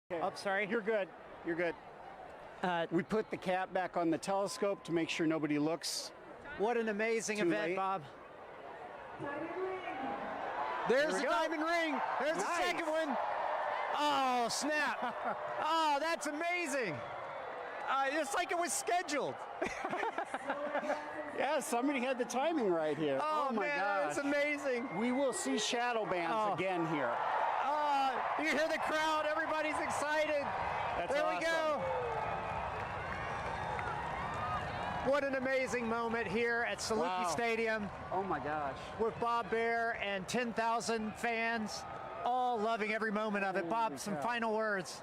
Okay. Oh, sorry. You're good. You're good. We put the cap back on the telescope to make sure nobody looks. What an amazing event, late. Bob. There's the diamond ring. There's the second one. Oh, snap. Oh, that's amazing. It's like it was scheduled. Yeah, somebody had the timing right here. Oh my man, gosh. that's amazing. We will see shadow bands again here. You hear the crowd. Everybody's excited. That's there awesome. we go. What an amazing moment here at Saluki Stadium. Oh my gosh. With Bob Bear and 10,000 fans, all loving every moment of it. Bob, some final words.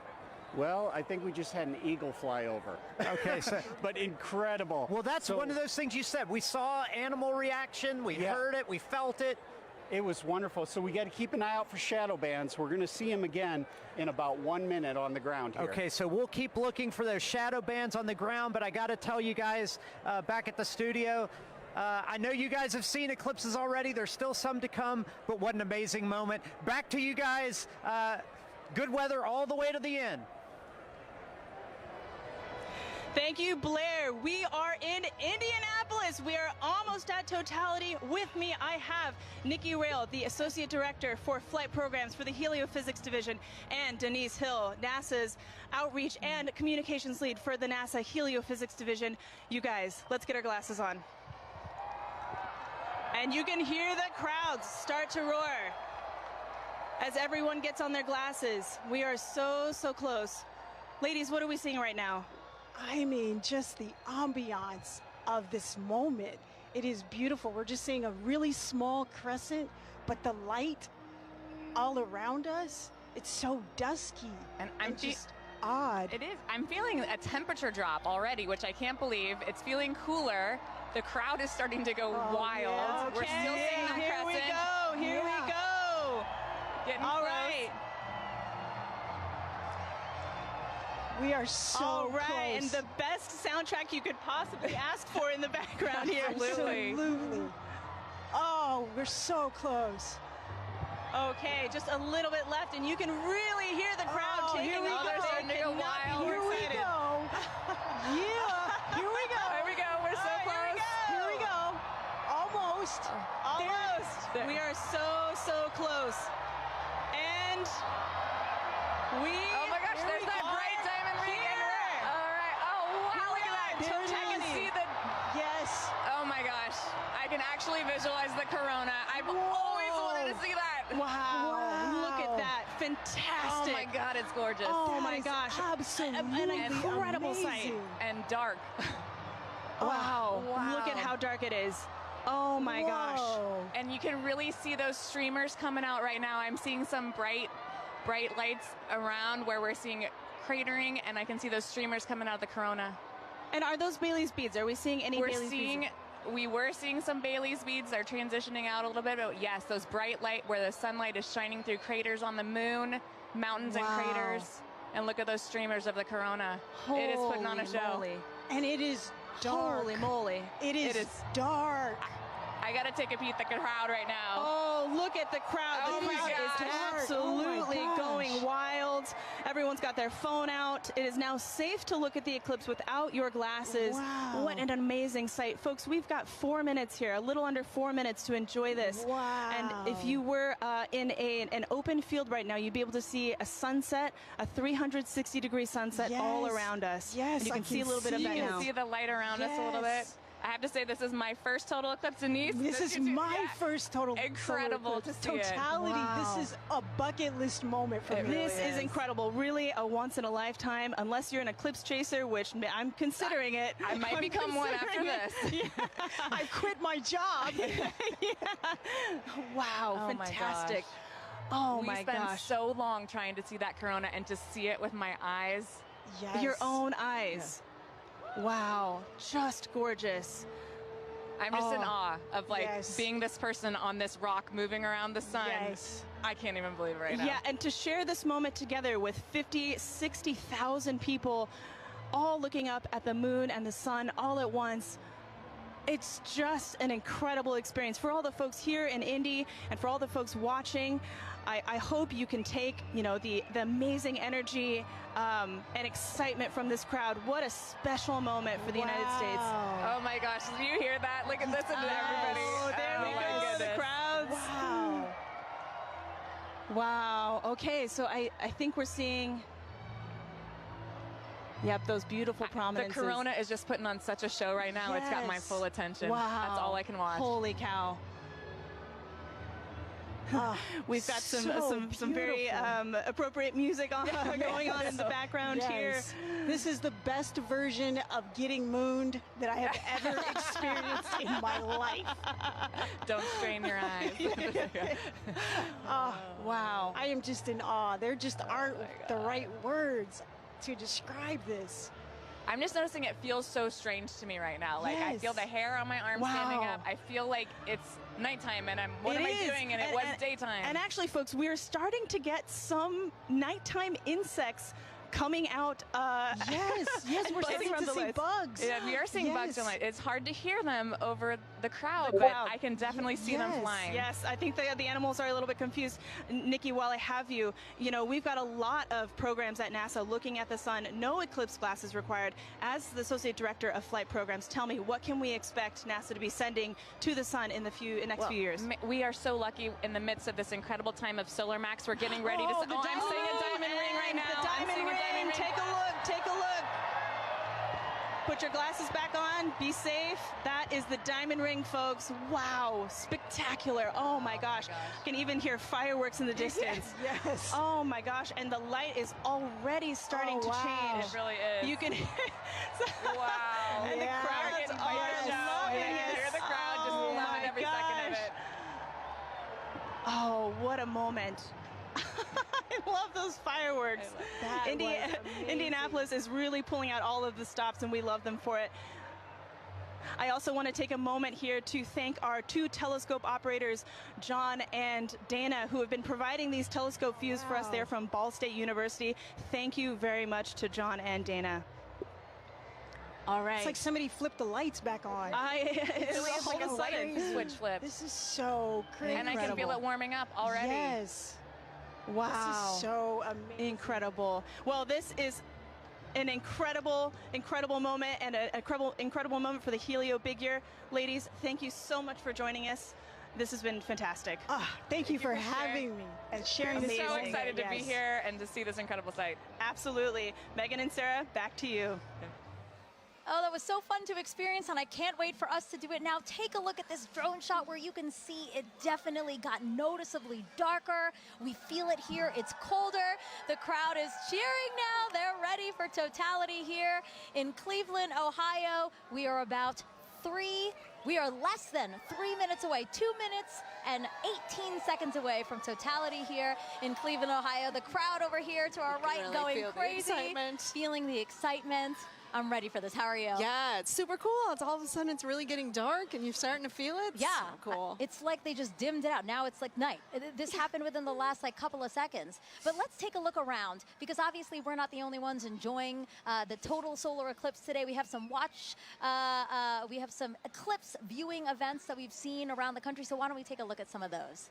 Well, I think we just had an eagle fly over. Okay, so but incredible. Well, that's one of those things you said. We saw animal reaction, we heard it, we felt it. It was wonderful. So we got to keep an eye out for shadow bands. We're going to see them again in about 1 minute on the ground here. Okay, so we'll keep looking for those shadow bands on the ground, but I got to tell you guys back at the studio, I know you guys have seen eclipses already. There's still some to come, but what an amazing moment. Back to you guys. Good weather all the way to the end. Thank you, Blair. We are in Indianapolis. We are almost at totality. With me, I have Nikki Rail, the Associate Director for Flight Programs for the Heliophysics Division, and Denise Hill, NASA's Outreach and Communications Lead for the NASA Heliophysics Division. You guys, let's get our glasses on. And you can hear the crowds start to roar as everyone gets on their glasses. We are so, so close. Ladies, what are we seeing right now? I mean, just the ambiance of this moment. It is beautiful. We're just seeing a really small crescent, but the light all around us, it's so dusky. And I'm just odd. It is. I'm feeling a temperature drop already, which I can't believe. It's feeling cooler. The crowd is starting to go wild. Yeah. We're still seeing the Here crescent. we go. Here we go. Getting All close. right. We are so All right, close. and the best soundtrack you could possibly ask for in the background here. Absolutely. Oh, we're so close. Okay, just a little bit left, and you can really hear the crowd taking here we over. go. They Starting to go cannot be wild. more Here we excited. go. Yeah, here we go. There we go. We're so close. Here we go. Almost. Almost. We are so, so close. And we... Oh my gosh, there's that bright diamond ring. Here. All right. Oh, wow, look at that. There it I can is. see the... Yes. Oh my gosh. I can actually visualize the corona. I've always wanted to see that. Wow. Look at that. Oh Fantastic. my God, it's gorgeous. Oh That my is gosh. absolutely An incredible amazing. sight. And dark. Wow. Wow. Look at how dark it is. Oh my gosh. Whoa. And you can really see those streamers coming out right now. I'm seeing some bright lights around where we're seeing cratering, and I can see those streamers coming out of the corona. And are those Bailey's beads? Are we seeing any Bailey's beads? We were seeing some Bailey's beads. They're transitioning out a little bit, but yes, those bright light where the sunlight is shining through craters on the moon, mountains and craters. And look at those streamers of the corona. It is putting on a show. Moly. And it is dark. Holy moly. It is dark. I got to take a peek at the crowd right now. Oh, look at the crowd. Oh The my crowd gosh. is Oh absolutely my gosh. going wild. Everyone's got their phone out. It is now safe to look at the eclipse without your glasses. Wow. What an amazing sight. Folks, we've got 4 minutes here, a little under 4 minutes to enjoy this. Wow. And if you were in an open field right now, you'd be able to see a sunset, a 360-degree sunset all around us. Yes, and you can I see a can little bit of see that it. You now. can see the light around us a little bit. I have to say, this is my first total eclipse, Denise. This is my first total Incredible to see it. totality. Wow. This is a bucket list moment for me. This is incredible. Really a once in a lifetime, unless you're an eclipse chaser, which I'm considering it. I might become one after this. I quit my job. Wow, Oh my fantastic. gosh. Oh We my spent gosh. so long trying to see that corona, and to see it with my eyes. Yes. Your own eyes. Wow, just gorgeous. I'm just in awe of Yes. being this person on this rock moving around the sun. Yes. I can't even believe it right now. Yeah, and to share this moment together with 50, 60,000 people all looking up at the moon and the sun all at once. It's just an incredible experience for all the folks here in Indy and for all the folks watching. I hope you can take, the amazing energy and excitement from this crowd. What a special moment for the United States. Oh my gosh, did you hear that? Look at this and everybody. Oh, there we my go, goodness. the crowds. Wow. Wow. Okay, so I think we're seeing, those beautiful The prominences. Corona is just putting on such a show right now. It's got my Yes. full attention. Wow. That's all I can watch. Holy cow. We've got some very beautiful. appropriate music going on in the background here. Yes. This is the best version of getting mooned that I have ever experienced in my life. Don't strain your eyes. Oh, wow. I am just in awe. There just aren't the right words to describe this. I'm just noticing it feels so strange to me right now. Like, I feel the Yes. hair on my arm standing Wow. up. I feel like it's nighttime and what It am I is. doing? And it was daytime. And actually, folks, we're starting to get some nighttime insects coming out. Yes, we're buzzing starting from to the see lights. bugs. Yeah, we are seeing bugs Yes. in light. It's hard to hear them over the crowd, The but crowd. I can definitely see them Yes. flying. Yes, I think the animals are a little bit confused. Nikki, while I have you, we've got a lot of programs at NASA looking at the sun. No eclipse glasses required. As the Associate Director of Flight Programs, tell me, what can we expect NASA to be sending to the sun in the next few years? We are so lucky in the midst of this incredible time of solar max. We're getting ready to. the I'm seeing a diamond ring right and now. The I'm diamond seeing a ring. diamond ring. Take a look. Take a look. Put your glasses back on. Be safe. That is the diamond ring, folks. Wow, spectacular. Oh my gosh. You can even hear fireworks in the distance. Yes. Oh my gosh, and the light is already starting to wow. change. It really is. You can hear. Wow. And the Yeah. crowds We're getting are fired up. loving You can it. hear the crowd just Oh loving my every second of gosh. it. Oh, what a moment. I love those fireworks. That was amazing. Indianapolis is really pulling out all of the stops, and we love them for it. I also want to take a moment here to thank our two telescope operators, John and Dana, who have been providing these telescope views for us. Wow. They're from Ball State University. Thank you very much to John and Dana. All right. It's like somebody flipped the lights back on. It's Really is like a all light sudden. switch flip. This is so crazy. And I can feel it warming up already. Yes. Wow. This is so amazing. Incredible. Well, this is an incredible moment, and an incredible moment for the Helio Big Year. Ladies, thank you so much for joining us. This has been fantastic. Thank you for for sharing. having me and sharing I'm this. so Amazing. excited to be Yes. here and to see this incredible sight. Absolutely. Megan and Sarah, back to you. Oh, that was so fun to experience, and I can't wait for us to do it now. Take a look at this drone shot where you can see it definitely got noticeably darker. We feel it here. It's colder. The crowd is cheering now. They're ready for totality here in Cleveland, Ohio. We are less than 3 minutes away, 2 minutes and 18 seconds away from totality here in Cleveland, Ohio. The crowd over here to our right really going feel the crazy, excitement. feeling the excitement. I'm ready for this. How are you? Yeah, it's super cool. It's all of a sudden it's really getting dark and you're starting to feel it. Yeah, So cool. It's like they just dimmed it out. Now it's like night. This happened within the last couple of seconds. But let's take a look around, because obviously we're not the only ones enjoying the total solar eclipse today. We have some we have some eclipse viewing events that we've seen around the country. So why don't we take a look at some of those?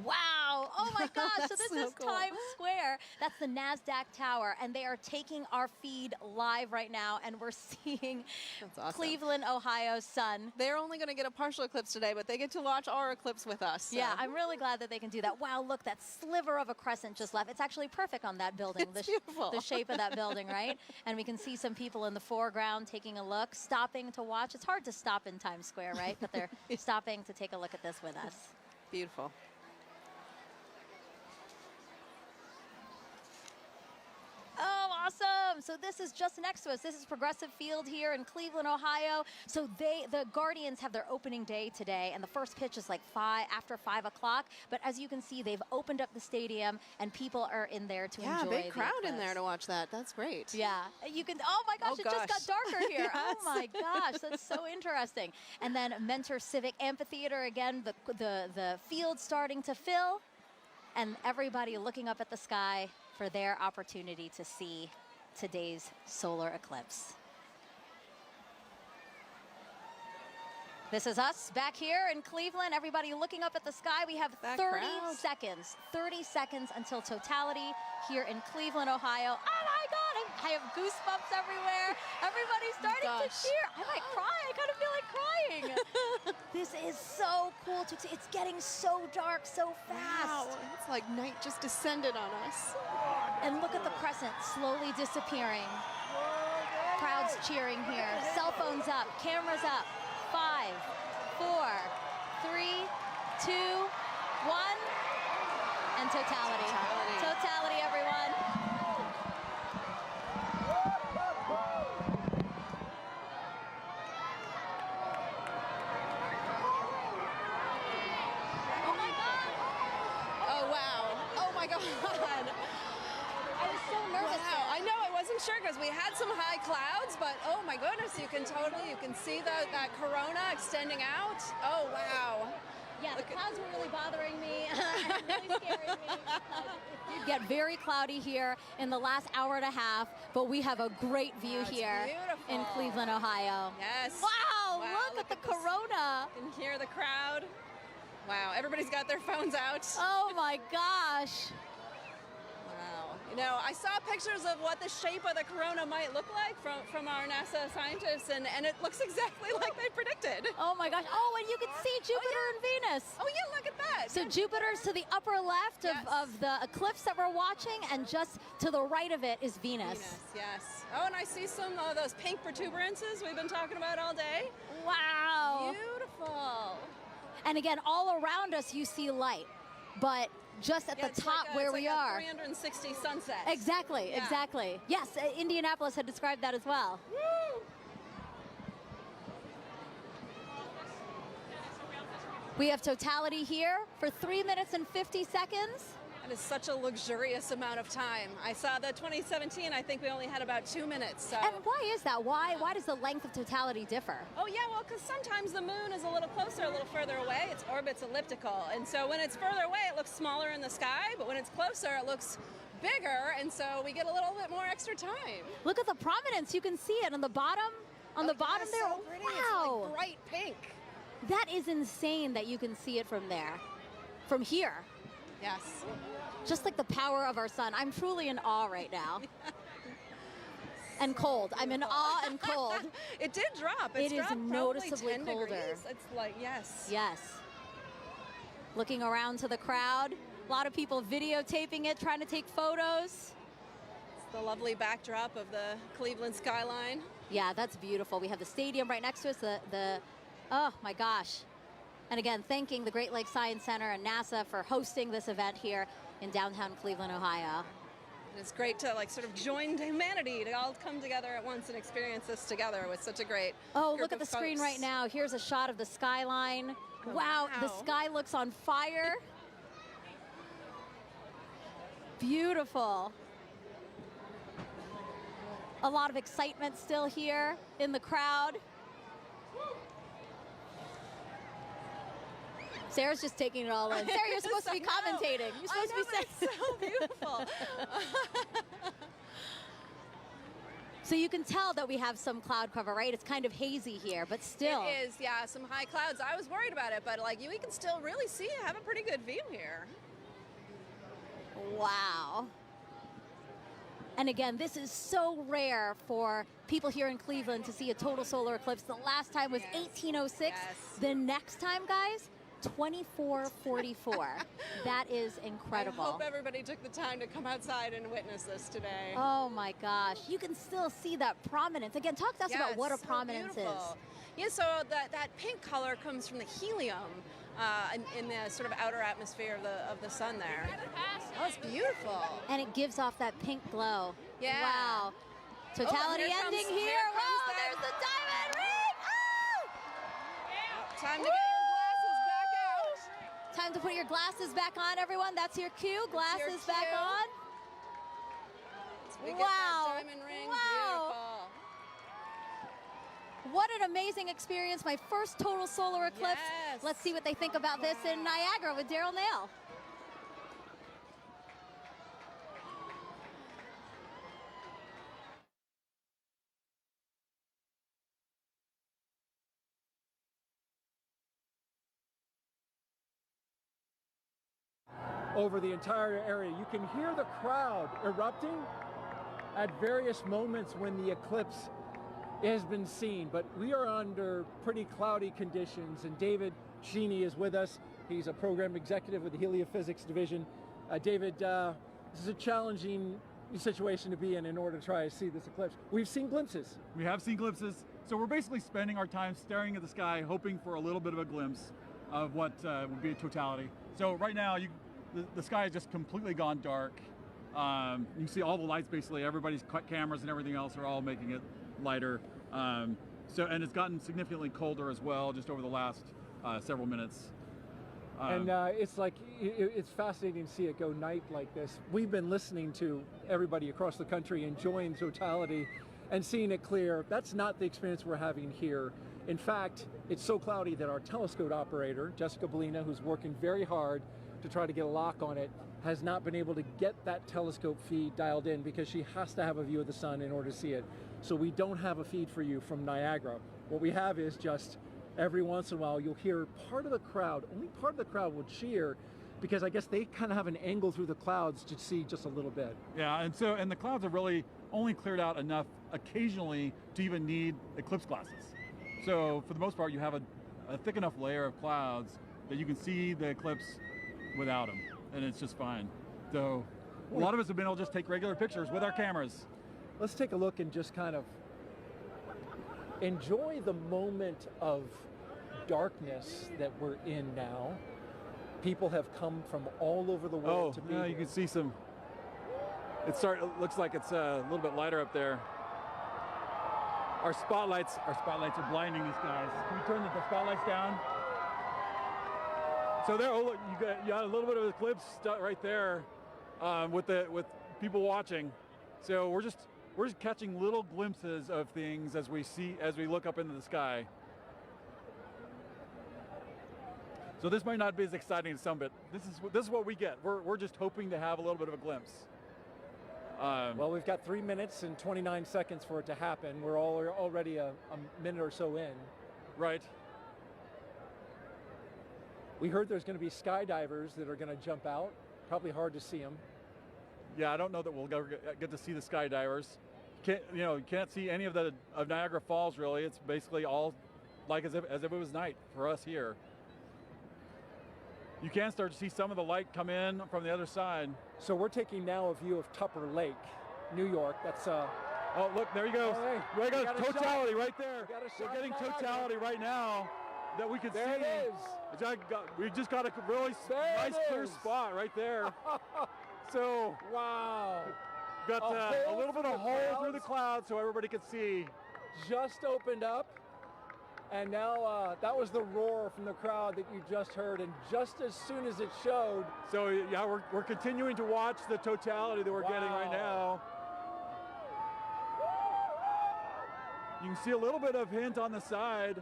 Wow, oh my gosh, so That's this so is cool. Times Square. That's the NASDAQ tower, and they are taking our feed live right now, and we're seeing That's awesome. Cleveland, Ohio sun. They're only going to get a partial eclipse today, but they get to watch our eclipse with us. So. Yeah, I'm really glad that they can do that. Wow, look, that sliver of a crescent just left. It's actually perfect on that building. It's beautiful. The shape of that building, right? And we can see some people in the foreground taking a look, stopping to watch. It's hard to stop in Times Square, right? But they're stopping to take a look at this with us. Beautiful. Oh, awesome. So this is just next to us. This is Progressive Field here in Cleveland, Ohio. So the Guardians have their opening day today, and the first pitch is like after 5 o'clock. But as you can see, they've opened up the stadium, and people are in there to Yeah, enjoy big the crowd in eclipse. there to watch that. That's great. Yeah, you can, oh my gosh, Oh it just got gosh. darker here. Yes. Oh my gosh, that's so interesting. And then Mentor Civic Amphitheater, again, the field starting to fill, and everybody looking up at the sky for their opportunity to see today's solar eclipse. This is us back here in Cleveland. Everybody looking up at the sky. We have That 30 crowd. seconds. 30 seconds until totality here in Cleveland, Ohio. Oh my God, I have goosebumps everywhere. Everybody's starting to Gosh. cheer. I might cry. I kind of feel like crying. This is so cool to see. It's getting so dark so fast. Wow, it's like night just descended on us. And look at the crescent slowly disappearing. Crowds cheering here. Cell phones up, cameras up. 5, 4, 3, 2, 1, and totality. Totality, everyone. Oh my God! Oh, wow. Oh, my God. I was so nervous. Wow. I know, I wasn't sure because we had some high clouds, but oh my goodness, you can see that corona extending out. Oh, wow. Yeah, the clouds were really bothering me and really scaring me. It get very cloudy here in the last hour and a half, but we have a great view That's here beautiful. in Cleveland, Ohio. Yes. Wow, Wow, look at the this. corona. You can hear the crowd. Wow, everybody's got their phones out. Oh my gosh. Wow. You know, I saw pictures of what the shape of the corona might look like from our NASA scientists, and it looks exactly like they predicted. Oh my gosh. Oh, and you can see Jupiter and Venus. Oh, yeah, look at that. So Jupiter's to the upper left of the eclipse that we're watching, and just to the right of it is Venus. Venus, yes. Oh, and I see some of those pink protuberances we've been talking about all day. Wow. Beautiful. And again, all around us you see light, but just at Yeah, the it's top like where it's we like a are. 360 sunsets. Exactly, Yeah. exactly. Yes, Indianapolis had described that as well. Woo! We have totality here for 3 minutes and 50 seconds. That is such a luxurious amount of time. I saw the 2017, I think we only had about 2 minutes. So. And why is that? Why does the length of totality differ? Oh yeah, well, because sometimes the moon is a little closer, a little further away. Its orbit's elliptical, and so when it's further away, it looks smaller in the sky, but when it's closer, it looks bigger, and so we get a little bit more extra time. Look at the prominence. You can see it on the bottom. On the bottom there. So pretty. Wow. It's like bright pink. That is insane that you can see it from there. From here. Yes. Just like the power of our sun. I'm truly in awe right now. And cold. I'm in awe and cold. It did drop. It is dropped probably noticeably 10 colder. degrees. It's like, yes. Yes. Looking around to the crowd. A lot of people videotaping it, trying to take photos. It's the lovely backdrop of the Cleveland skyline. Yeah, that's beautiful. We have the stadium right next to us. Oh my gosh. And again, thanking the Great Lakes Science Center and NASA for hosting this event here in downtown Cleveland, Ohio. And it's great to like sort of join humanity to all come together at once and experience this together with such a great Oh, group look at of the screen folks. right now. Here's a shot of the skyline. Oh, wow, the wow. sky looks on fire. Beautiful. A lot of excitement still here in the crowd. Sarah's just taking it all in. Sarah, you're supposed to be commentating. You're supposed to be saying. It's so beautiful. So you can tell that we have some cloud cover, right? It's kind of hazy here, but still. It is, yeah, some high clouds. I was worried about it, but like we can still really see, have a pretty good view here. Wow. And again, this is so rare for people here in Cleveland to see a total solar eclipse. The last time was 1806. Yes. The next time, guys, 2444. That is incredible. I hope everybody took the time to come outside and witness this today. Oh my gosh. You can still see that prominence. Again, talk to us Yeah, about what a it's so prominence beautiful. Yeah, so that pink color comes from the helium in the sort of outer atmosphere of the sun there. Oh, it's beautiful. is. And it gives off that pink glow. Yeah. Wow. Totality here ending comes- here. here comes Wow, that- there's the diamond ring. Oh! Time to get your glasses back out. Time to put your glasses back on, everyone. That's your cue. Glasses back cue. on. So we get Wow. that diamond ring. Wow. Beautiful. What an amazing experience. My first total solar eclipse. Yes. Let's see what they think about this in Niagara with Daryl Nail. over the entire area. You can hear the crowd erupting at various moments when the eclipse has been seen, but we are under pretty cloudy conditions, and David Sheeny is with us. He's a program executive with the Heliophysics Division. David, this is a challenging situation to be in order to try to see this eclipse. We've seen glimpses. We have seen glimpses, so we're basically spending our time staring at the sky, hoping for a little bit of a glimpse of what would be a totality. So right now, the sky has just completely gone dark. You see all the lights, basically, everybody's cameras and everything else are all making it lighter. And it's gotten significantly colder as well, just over the last several minutes. And it's fascinating to see it go night like this. We've been listening to everybody across the country enjoying totality and seeing it clear. That's not the experience we're having here. In fact, it's so cloudy that our telescope operator, Jessica Bellina, who's working very hard to try to get a lock on it, has not been able to get that telescope feed dialed in because she has to have a view of the sun in order to see it. So we don't have a feed for you from Niagara. What we have is just every once in a while you'll hear part of the crowd, only part of the crowd will cheer, because I guess they kind of have an angle through the clouds to see just a little bit. Yeah, and the clouds have really only cleared out enough occasionally to even need eclipse glasses. So for the most part, you have a thick enough layer of clouds that you can see the eclipse without them, and it's just fine. So a lot of us have been able to just take regular pictures with our cameras. Let's take a look and just kind of enjoy the moment of darkness that we're in now. People have come from all over the world to be here. You can see some. It looks like it's a little bit lighter up there. Our spotlights are blinding these guys. Can we turn the spotlights down? So there, look, you got a little bit of eclipse right there with people watching. So we're just catching little glimpses of things as we look up into the sky. So this might not be as exciting as some, but this is what we get. We're just hoping to have a little bit of a glimpse. Well, we've got 3 minutes and 29 seconds for it to happen. We're already a minute or so in. Right. We heard there's going to be skydivers that are going to jump out. Probably hard to see them. Yeah, I don't know that we'll ever get to see the skydivers. You can't see any of Niagara Falls really. It's basically all like as if it was night for us here. You can start to see some of the light come in from the other side. So we're taking now a view of Tupper Lake, New York. That's oh, look, there you go. Hey, we got totality right there. We're getting totality right now that we can see. There it is. We just got a really nice clear spot right there. So wow. Got a little bit of hole through the clouds so everybody could see. Just opened up. And now that was the roar from the crowd that you just heard, and just as soon as it showed. So yeah, we're continuing to watch the totality that we're getting right now. You can see a little bit of hint on the side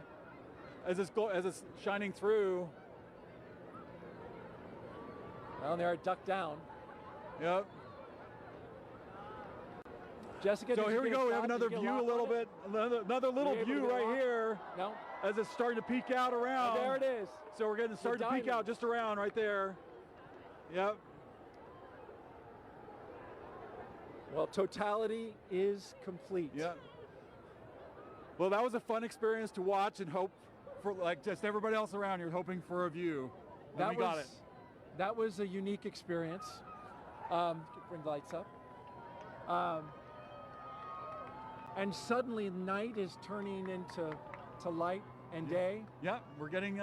as it's shining through. Down there, it ducked down. Yep. Jessica, so here we go. We have another view, a little bit, another little view right here. No. As it's starting to peek out around. Oh, there it is. So we're getting starting to peek out just around right there. Yep. Well, totality is complete. Yep. Well, that was a fun experience to watch and hope for, like just everybody else around here, hoping for a view. And we got it. That was a unique experience. Bring the lights up. And suddenly night is turning into light and day. Yeah, we're getting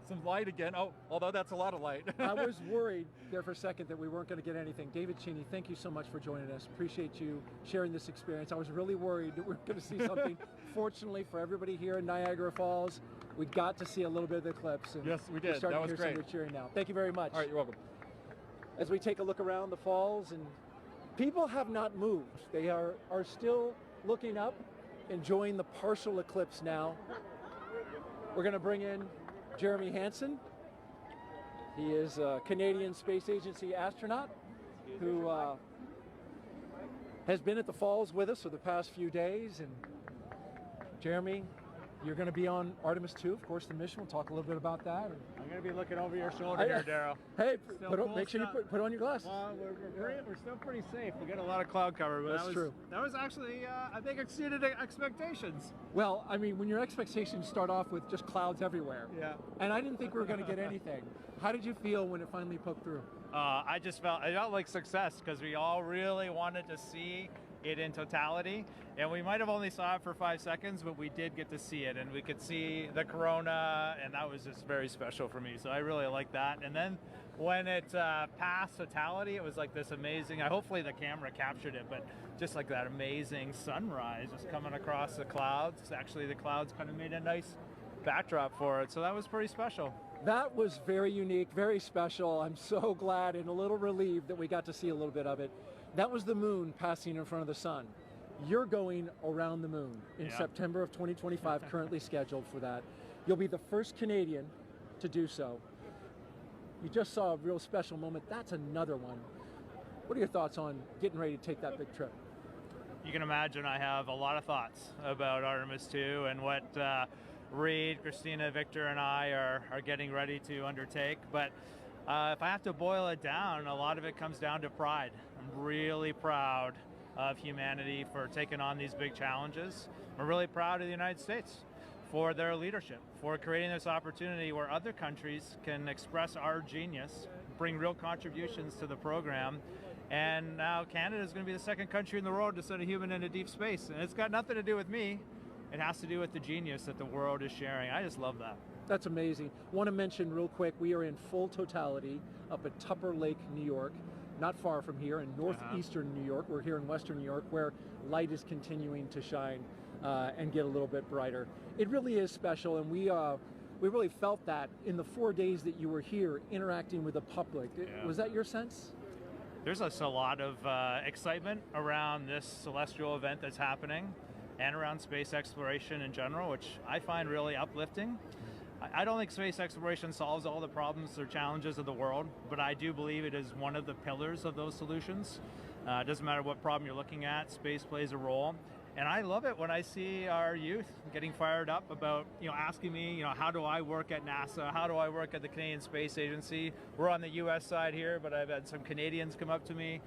some light again. Oh, although that's a lot of light. I was worried there for a second that we weren't going to get anything. David Sheeny, thank you so much for joining us. Appreciate you sharing this experience. I was really worried that we were going to see something. Fortunately for everybody here in Niagara Falls, we got to see a little bit of the eclipse. And yes, we did. That was great. Some of the cheering now. Thank you very much. All right, you're welcome. As we take a look around the falls, and people have not moved. They are still looking up, enjoying the partial eclipse now. We're going to bring in Jeremy Hansen. He is a Canadian Space Agency astronaut who has been at the falls with us for the past few days. And Jeremy, You're going to be on Artemis 2, of course, the mission. We'll talk a little bit about that. I'm going to be looking over your shoulder here, Daryl. Hey, Cool make sure you put on your glasses. Well, we're still pretty safe. We got a lot of cloud cover, but That's true. That was actually, I think, exceeded expectations. Well, I mean, when your expectations start off with just clouds everywhere, and I didn't think we were going to get anything. How did you feel when it finally poked through? I felt like success because we all really wanted to see it in totality, and we might have only saw it for 5 seconds, but we did get to see it, and we could see the corona, and that was just very special for me. So I really like that. And then when it passed totality, it was like this amazing, hopefully the camera captured it, but just like that amazing sunrise just coming across the clouds. Actually, the clouds kind of made a nice backdrop for it, so that was pretty special. That was very unique, very special. I'm so glad and a little relieved that we got to see a little bit of it. That was the moon passing in front of the sun. You're going around the moon in September of 2025, currently scheduled for that. You'll be the first Canadian to do so. You just saw a real special moment. That's another one. What are your thoughts on getting ready to take that big trip? You can imagine I have a lot of thoughts about Artemis 2 and what Reed, Christina, Victor, and I are getting ready to undertake. But if I have to boil it down, a lot of it comes down to pride. I'm really proud of humanity for taking on these big challenges. I'm really proud of the United States for their leadership, for creating this opportunity where other countries can express our genius, bring real contributions to the program. And now Canada is going to be the second country in the world to send a human into deep space. And it's got nothing to do with me. It has to do with the genius that the world is sharing. I just love that. That's amazing. Want to mention real quick, we are in full totality up at Tupper Lake, New York, not far from here in northeastern New York. We're here in western New York where light is continuing to shine and get a little bit brighter. It really is special, and we really felt that in the 4 days that you were here interacting with the public. Was that your sense? There's a lot of excitement around this celestial event that's happening and around space exploration in general, which I find really uplifting. I don't think space exploration solves all the problems or challenges of the world, but I do believe it is one of the pillars of those solutions. It doesn't matter what problem you're looking at, space plays a role. And I love it when I see our youth getting fired up about, asking me, how do I work at NASA? How do I work at the Canadian Space Agency? We're on the US side here, but I've had some Canadians come up to me.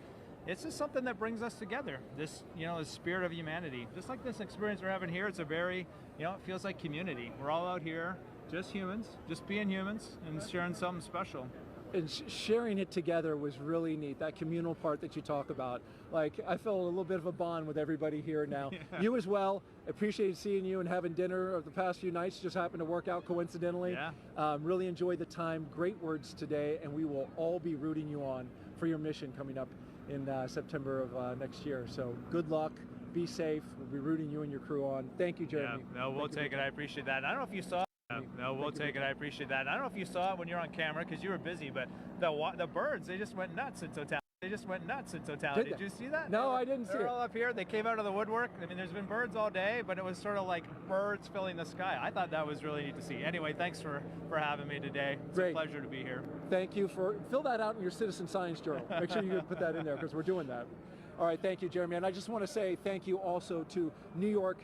It's just something that brings us together. This, the spirit of humanity. Just like this experience we're having here, it's a very, it feels like community. We're all out here, just humans, just being humans and sharing something special. And sharing it together was really neat, that communal part that you talk about. Like, I felt a little bit of a bond with everybody here now. You as well. Appreciated seeing you and having dinner over the past few nights. Just happened to work out coincidentally. Really enjoyed the time. Great words today, and we will all be rooting you on for your mission coming up in September of next year. So good luck. Be safe. We'll be rooting you and your crew on. Thank you, Jeremy. No, we'll take it. I appreciate that. I don't know if you saw No, we'll take it. I appreciate that. I don't know if you saw it when you're on camera because you were busy, but the birds, they just went nuts in totality. Did you see that? No, I didn't see it. They're all up here. They came out of the woodwork. I mean, there's been birds all day, but it was sort of like birds filling the sky. I thought that was really neat to see. Anyway, thanks for having me today. It's a pleasure to be here. Thank you fill that out in your citizen science journal. Make sure you put that in there because we're doing that. All right, thank you, Jeremy. And I just want to say thank you also to New York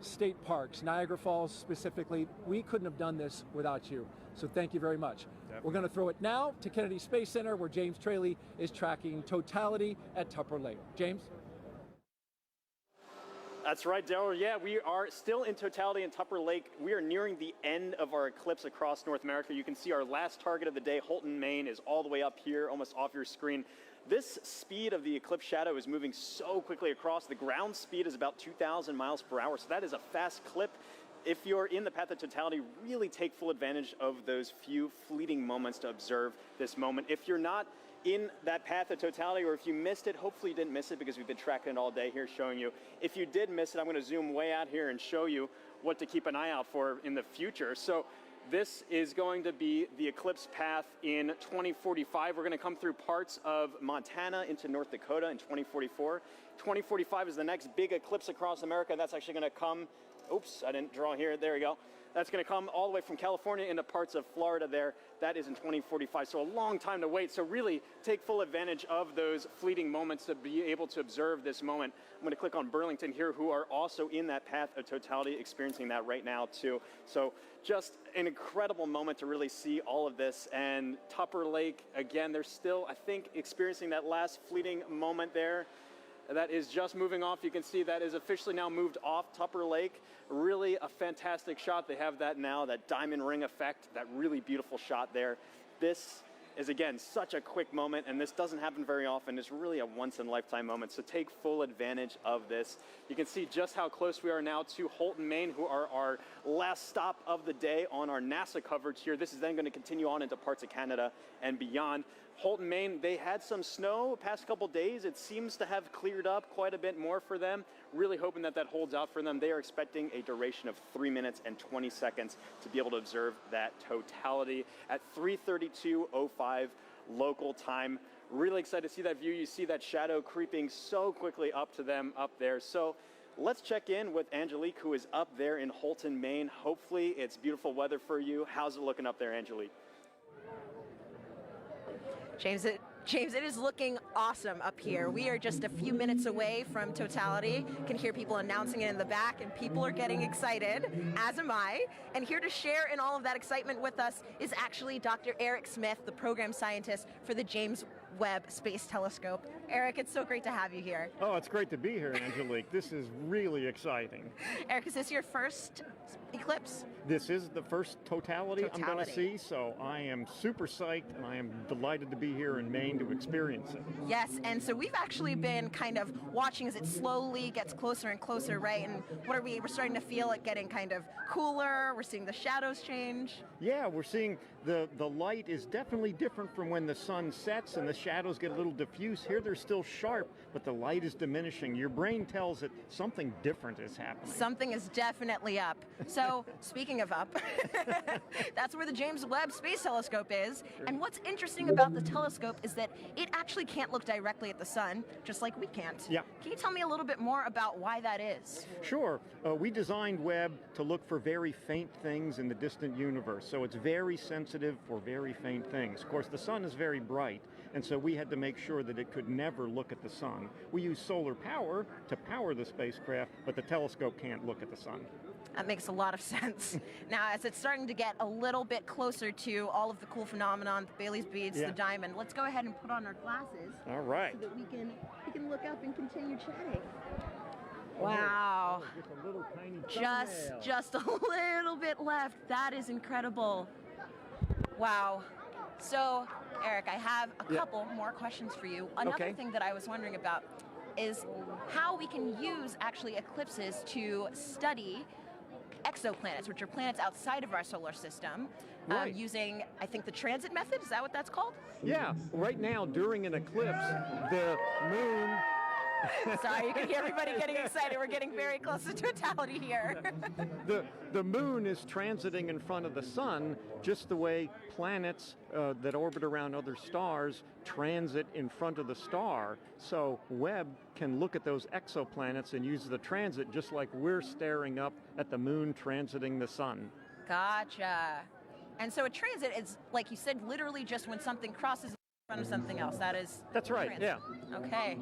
State Parks, Niagara Falls specifically. We couldn't have done this without you. So thank you very much. Definitely. We're going to throw it now to Kennedy Space Center where James Traley is tracking totality at Tupper Lake. James? That's right, Daryl. Yeah, we are still in totality in Tupper Lake. We are nearing the end of our eclipse across North America. You can see our last target of the day, Holton, Maine, is all the way up here, almost off your screen. This speed of the eclipse shadow is moving so quickly across. The ground speed is about 2,000 miles per hour, so that is a fast clip. If you're in the path of totality, really take full advantage of those few fleeting moments to observe this moment. If you're not in that path of totality, or if you missed it, hopefully you didn't miss it because we've been tracking it all day here showing you. If you did miss it, I'm going to zoom way out here and show you what to keep an eye out for in the future. So this is going to be the eclipse path in 2045. We're going to come through parts of Montana into North Dakota in 2044. 2045 is the next big eclipse across America. That's actually going to come, oops, I didn't draw here, there we go. That's going to come all the way from California into parts of Florida there. That is in 2045, so a long time to wait. So really take full advantage of those fleeting moments to be able to observe this moment. I'm going to click on Burlington here, who are also in that path of totality, experiencing that right now too. So just an incredible moment to really see all of this. And Tupper Lake, again, they're still, I think, experiencing that last fleeting moment there. That is just moving off. You can see that is officially now moved off Tupper Lake. Really a fantastic shot. They have that now, that diamond ring effect, that really beautiful shot there. This is, again, such a quick moment, and this doesn't happen very often. It's really a once-in-a-lifetime moment, so take full advantage of this. You can see just how close we are now to Holton, Maine, who are our last stop of the day on our NASA coverage here. This is then going to continue on into parts of Canada and beyond. Holton, Maine, they had some snow the past couple days. It seems to have cleared up quite a bit more for them. Really hoping that that holds out for them. They are expecting a duration of 3 minutes and 20 seconds to be able to observe that totality at 3:32:05 local time. Really excited to see that view. You see that shadow creeping so quickly up to them up there. So let's check in with Angelique, who is up there in Holton, Maine. Hopefully it's beautiful weather for you. How's it looking up there, Angelique? James, it is looking awesome up here. We are just a few minutes away from totality. Can hear people announcing it in the back, and people are getting excited, as am I. And here to share in all of that excitement with us is actually Dr. Eric Smith, the program scientist for the James Webb Space Telescope. Eric, it's so great to have you here. Oh, it's great to be here, Angelique. This is really exciting. Eric, is this your first eclipse? This is the first totality I'm going to see, so I am super psyched, and I am delighted to be here in Maine to experience it. Yes, and so we've actually been kind of watching as it slowly gets closer and closer, right? And what are we're starting to feel it getting kind of cooler. We're seeing the shadows change. Yeah, we're seeing the light is definitely different from when the sun sets and the shadows get a little diffuse. Here they're still sharp, but the light is diminishing. Your brain tells it something different is happening. Something is definitely up. So, speaking of up, that's where the James Webb Space Telescope is. And what's interesting about the telescope is that it actually can't look directly at the sun, just like we can't. Yeah. Can you tell me a little bit more about why that is? Sure. We designed Webb to look for very faint things in the distant universe, so it's very sensitive for very faint things. Of course, the sun is very bright, and so we had to make sure that it could never look at the sun. We use solar power to power the spacecraft, but the telescope can't look at the sun. That makes a lot of sense. Now, as it's starting to get a little bit closer to all of the cool phenomenon, the Bailey's beads, the diamond, let's go ahead and put on our glasses. All right. So that we can look up and continue chatting. Wow. Oh, just a little tiny Just a little bit left. That is incredible. Wow. So, Eric, I have a couple more questions for you. Another thing that I was wondering about is how we can use actually eclipses to study exoplanets, which are planets outside of our solar system, using, I think, the transit method. Is that what that's called? Yeah. Right now, during an eclipse, the moon... Sorry, you can hear everybody getting excited. We're getting very close to totality here. The moon is transiting in front of the sun just the way planets that orbit around other stars transit in front of the star. So Webb can look at those exoplanets and use the transit just like we're staring up at the moon transiting the sun. Gotcha. And so a transit is, like you said, literally just when something crosses in front of something else. That's right, transit. yeah. Okay.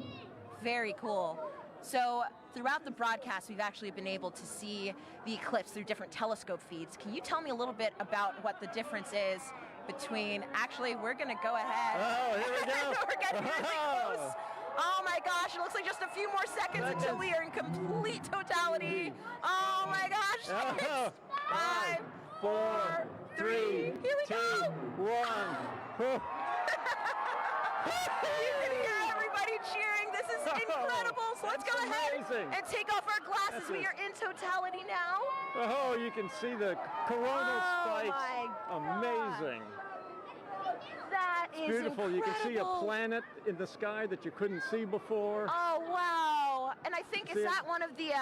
Very cool. So throughout the broadcast, we've actually been able to see the eclipse through different telescope feeds. Can you tell me a little bit about what the difference is between, actually, we're going to go ahead. Oh, here we go. We're getting really close. Oh my gosh, it looks like just a few more seconds until we are in complete totality. Oh my gosh. 5, 4, 3, here we 2, go. 1. You can hear everybody cheering. This is incredible. So let's go ahead and take off our glasses. We are in totality now. Oh, you can see the coronal spikes. Amazing. That is beautiful. Incredible. You can see a planet in the sky that you couldn't see before. Oh, wow. And I think, is that one of the,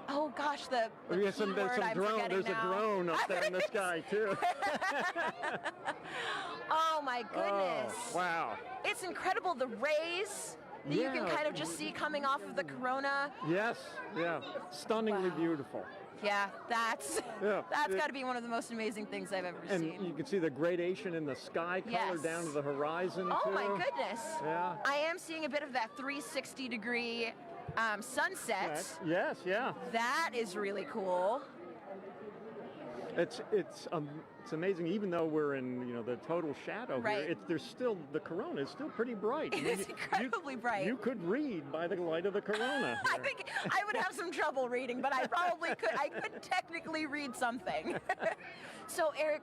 oh gosh, the there's some drone. There's a drone up there in the sky, too. Oh, my goodness. Oh, wow. It's incredible. The rays that you can kind of just see coming off of the corona. Yes, yeah. Stunningly beautiful. Yeah, that's Yeah. got to be one of the most amazing things I've ever And seen. you can see the gradation in the sky color Yes. down to the horizon. Oh too. my goodness. Yeah. I am seeing a bit of that 360-degree sunset. Yes, yeah. That is really cool. It's amazing. Even though we're in the total shadow Right. here, there's still the corona is still pretty bright. It is incredibly bright. You could read by the light of the corona. I think I would have some trouble reading, but I probably could. I could technically read something. So, Eric.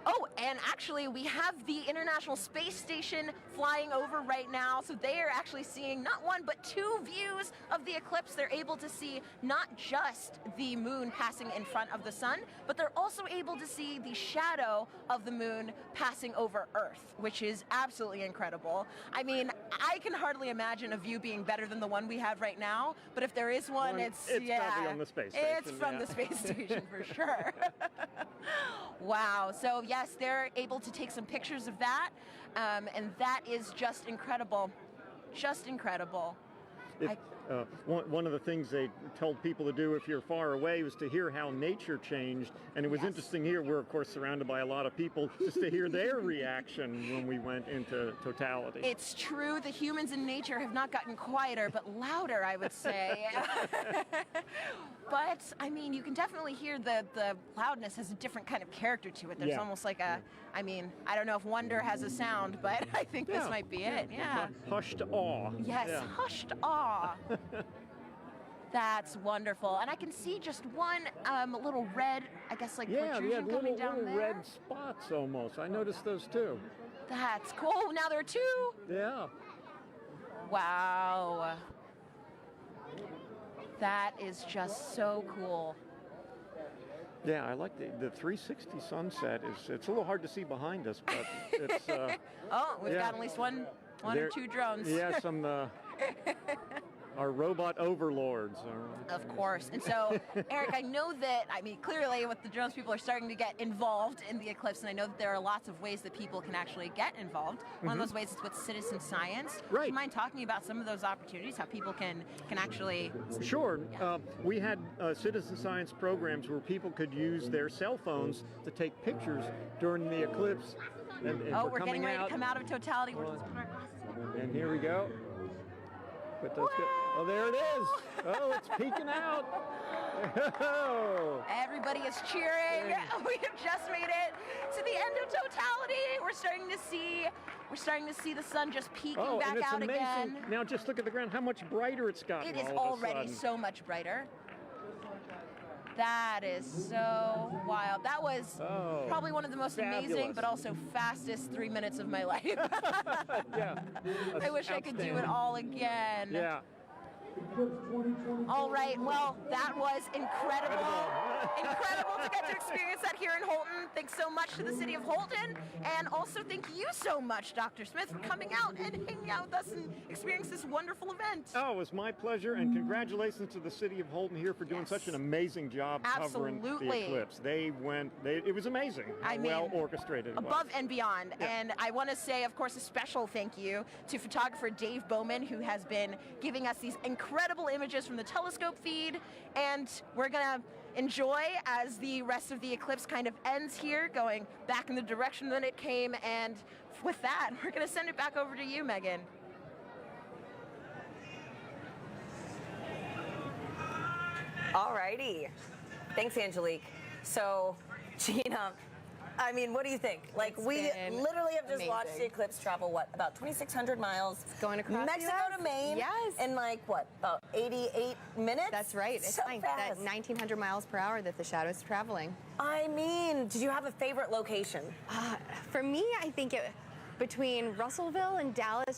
Oh, and actually, we have the International Space Station flying over right now. So they are actually seeing not one, but two views of the eclipse. They're able to see not just the moon passing in front of the sun, but they're also able to see the shadow of the moon passing over Earth, which is absolutely incredible. I mean, I can hardly imagine a view being better than the one we have right now. But if there is one, it's probably on the space station. It's from the space station for sure. Wow. So yes, they're able to take some pictures of that, and that is just incredible. Just incredible. One of the things they told people to do if you're far away was to hear how nature changed. And it was interesting here. We're, of course, surrounded by a lot of people just to hear their reaction when we went into totality. It's true. The humans in nature have not gotten quieter, but louder, I would say. But, I mean, you can definitely hear the loudness has a different kind of character to it. There's almost like a, I mean, I don't know if wonder has a sound, but I think this might be it. Yeah. Hushed awe. Yes, hushed awe. That's wonderful. And I can see just one little red, I guess, like protrusion coming down little there. red spots almost. I noticed those too. That's cool. Now there are two. Yeah. Wow. That is just so cool. Yeah, I like the 360 sunset. It's a little hard to see behind us, but it's. Oh, we've got at least one or two drones. Yes, our robot overlords. Of course. And so, Eric, I know that, I mean, clearly with the drones, people are starting to get involved in the eclipse, and I know that there are lots of ways that people can actually get involved. One of those ways is with citizen science. Right. Do you mind talking about some of those opportunities, how people can actually... Sure. We had citizen science programs where people could use their cell phones to take pictures during the eclipse. And we're getting ready to come out of totality. We're just put our glasses on. And here we go. Put those oh, there it is. Oh, it's peeking out. Oh. Everybody is cheering. We have just made it to the end of totality. We're starting to see the sun just peeking back and it's out amazing. again. Now just look at the ground, how much brighter it's gotten. It is all of a already sudden. so much brighter. That is so wild. That was probably one of the most amazing, but also fastest 3 minutes of my life. Yeah. I wish I could do it all again. Yeah. All right, well, that was incredible. Incredible to get to experience that here in Holton. Thanks so much to the city of Holton. And also thank you so much, Dr. Smith, for coming out and hanging out with us and experiencing this wonderful event. Oh, it was my pleasure, and congratulations to the city of Holton here for doing such an amazing job covering the eclipse. It was amazing how well orchestrated it was. Above and beyond. Yeah. And I want to say, of course, a special thank you to photographer Dave Bowman, who has been giving us these incredible images from the telescope feed. And we're going to enjoy as the rest of the eclipse kind of ends here, going back in the direction that it came. And with that, we're going to send it back over to you, Megan. Alrighty. Thanks, Angelique. So, Gina, I mean, what do you think? Like, we literally have just watched the eclipse travel, what, about 2,600 miles? It's going across Mexico to Maine. Yes. In like, what, about 88 minutes? That's right. It's so like fast. that 1,900 miles per hour that the shadow is traveling. I mean, did you have a favorite location? For me, I think between Russellville and Dallas,